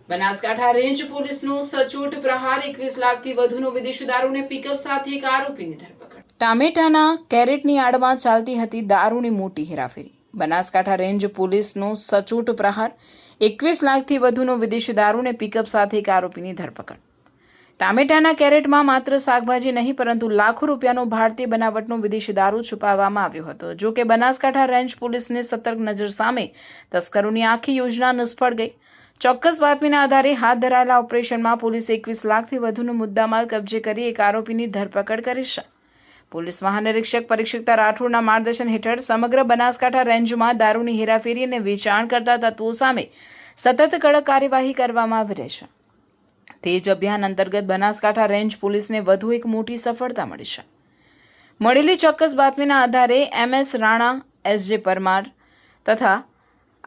Banaskantha range પોલીસનો સચોટ પ્રહાર 21 લાખથી વધુનો વિદેશી દારૂને પિકઅપ સાથે એક આરોપીની ધરપકડ. ટામેટાના કેરેટની આડમાં ચાલતી હતી દારૂની મોટી હેરાફેરી. બનાસકાંઠા રેન્જ પોલીસનો સચોટ પ્રહાર 21 લાખથી વધુનો વિદેશી દારૂને પિકઅપ સાથે એક આરોપીની ધરપકડ. ટામેટાના કેરેટમાં માત્ર શાકભાજી નહીં પરંતુ લાખો રૂપિયાનો ભારતીય બનાવટનો વિદેશી દારૂ છુપાવવામાં આવ્યો હતો. જો કે બનાસકાંઠા રેન્જ પોલીસની સતર્ક નજર સામે તસ્કરોની આખી યોજના નિષ્ફળ ગઈ. ચોક્કસ બાતમીના આધારે હાથ ધરાયેલા ઓપરેશનમાં પોલીસે 21 લાખથી વધુનો મુદ્દામાલ કબજે કરી એક આરોપીની ધરપકડ કરી છે. પોલીસ મહાનિરીક્ષક પરીક્ષિતા રાઠોડના માર્ગદર્શન હેઠળ સમગ્ર બનાસકાંઠા રેન્જમાં દારૂની હેરાફેરી અને વેચાણ કરતા તત્વો સામે સતત કડક કાર્યવાહી કરવામાં આવી રહી છે. તે જ અભિયાન અંતર્ગત બનાસકાંઠા રેન્જ પોલીસને વધુ એક મોટી સફળતા મળી છે. મળેલી ચોક્કસ બાતમીના આધારે MS રાણા, SJ પરમાર તથા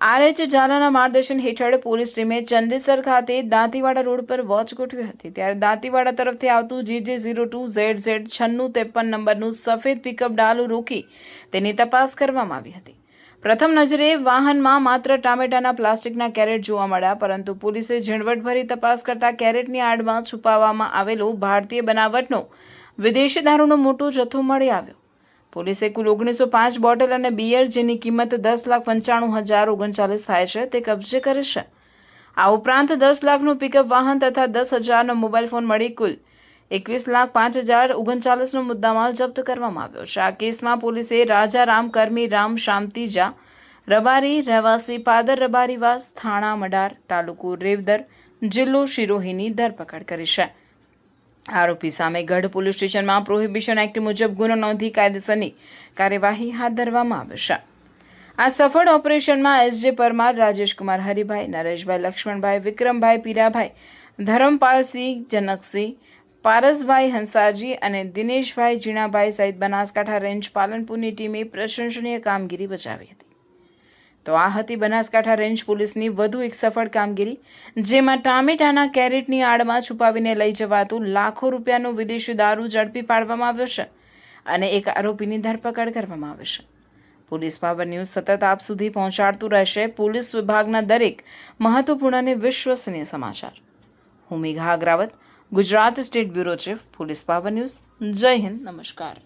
RH ઝાલાના માર્ગદર્શન હેઠળ પોલીસ ટીમે ચંદેસર ખાતે દાંતીવાડા રોડ પર વોચ ગોઠવી હતી. ત્યારે દાંતીવાડા તરફથી આવતું GJ02ZZ 9653 નંબરનું સફેદ પિકઅપ ડાલું રોકી તેની તપાસ કરવામાં આવી હતી. પ્રથમ નજરે વાહનમાં માત્ર ટામેટાના પ્લાસ્ટિકના કેરેટ જોવા મળ્યા, પરંતુ પોલીસે ઝીણવટભરી તપાસ કરતા કેરેટની આડમાં છુપાવવામાં આવેલો ભારતીય બનાવટનો વિદેશી દારૂનો મોટો જથ્થો મળી આવ્યો. પોલીસે કુલ 1905 બોટલ અને બિયર, જેની કિંમત 10,95,039 થાય છે, તે કબજે કરે છે. આ ઉપરાંત 10 લાખનું પિકઅપ વાહન તથા 10,000નો મોબાઈલ ફોન મળી કુલ 21,05,039નો મુદ્દામાલ જપ્ત કરવામાં આવ્યો છે. આ કેસમાં પોલીસે રાજારામ કરમી રામ શામતીજા રબારી, રહેવાસી પાદર રબારીવાસ, થાણા મડાર, તાલુકો રેવદર, જિલ્લો શિરોહીની ધરપકડ કરી છે. આરોપી સામે ગઢ પોલીસ સ્ટેશનમાં પ્રોહિબિશન એક્ટ મુજબ ગુનો નોંધી કાયદેસરની કાર્યવાહી હાથ ધરવામાં આવી છે. આ સફળ ઓપરેશનમાં SJ પરમાર, રાજેશકુમાર હરિભાઈ, નરેશભાઈ લક્ષ્મણભાઈ, વિક્રમભાઈ પીરાભાઈ, ધરમપાલસિંહ જનકસિંહ, પારસભાઈ હંસાજી અને દિનેશભાઈ જીણાભાઈ સહિત બનાસકાંઠા રેન્જ પાલનપુરની ટીમે પ્રશંસનીય કામગીરી બજાવી હતી. તો આ હતી બનાસકાંઠા રેન્જ પોલીસની વધુ એક સફળ કામગીરી, જેમાં ટામેટાના કેરેટની આડમાં છુપાવીને લઈ જવાતું લાખો રૂપિયાનો વિદેશી દારૂ ઝડપી પાડવામાં આવ્યો છે અને એક આરોપીની ધરપકડ કરવામાં આવી છે. પોલીસ પાવર ન્યૂઝ સતત આપ સુધી પહોંચાડતું રહેશે પોલીસ વિભાગના દરેક મહત્વપૂર્ણ અને વિશ્વસનીય સમાચાર. હું Megha Agravat, Gujarat state bureau chief, police power news. જય હિન્દ, નમસ્કાર.